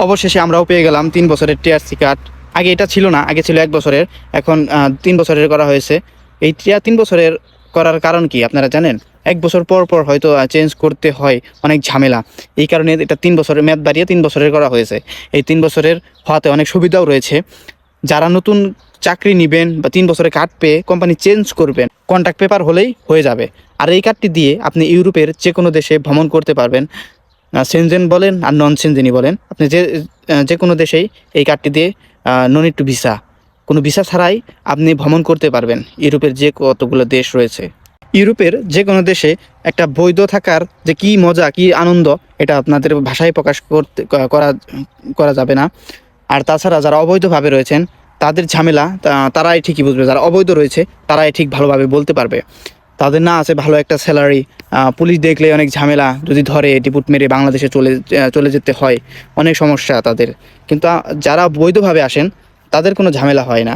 অবশেষে আমরাও পেয়ে গেলাম 3 বছরের টিআরসি কার্ড। আগে এটা ছিল না, আগে ছিল 1 বছরের, এখন 3 বছরের করা হয়েছে। এই 3 বছরের করার কারণ কি আপনারা জানেন? 1 বছর পর পর হয়তো চেঞ্জ করতে হয়, অনেক ঝামেলা। এই কারণে এটা 3 বছরের মেয়াদ বাড়িয়ে 3 বছরের করা হয়েছে। এই 3 বছরের হওয়াতে অনেক সুবিধাও রয়েছে। যারা নতুন চাকরি নেবেন বা 3 বছরের কার্ড পেয়ে কোম্পানি চেঞ্জ করবেন, কন্ট্রাক্ট পেপার হলেই হয়ে যাবে। আর এই কার্ডটি দিয়ে আপনি ইউরোপের যে কোনো দেশে ভ্রমণ করতে পারবেন। সেনজেন বলেন আর নন সেনজেনই বলেন, আপনি যে কোনো দেশেই এই কার্ডটি দিয়ে নো নিড টু ভিসা, কোনো ভিসা ছাড়াই আপনি ভ্রমণ করতে পারবেন ইউরোপের যে কতগুলো দেশ রয়েছে। ইউরোপের যে কোনো দেশে একটা বৈধ থাকার যে কী মজা, কী আনন্দ, এটা আপনাদের ভাষায় প্রকাশ করা করা যাবে না। আর তাছাড়া যারা অবৈধভাবে রয়েছেন তাদের ঝামেলা তারাই ঠিকই বুঝবে, যারা অবৈধ রয়েছে তারাই ঠিক ভালোভাবে বলতে পারবে। তাদের না আছে ভালো একটা স্যালারি, পুলিশ দেখলে অনেক ঝামেলা, যদি ধরে ডিপুট মেরে বাংলাদেশে চলে যেতে হয়, অনেক সমস্যা তাদের। কিন্তু যারা বৈধভাবে আসেন তাদের কোনো ঝামেলা হয় না।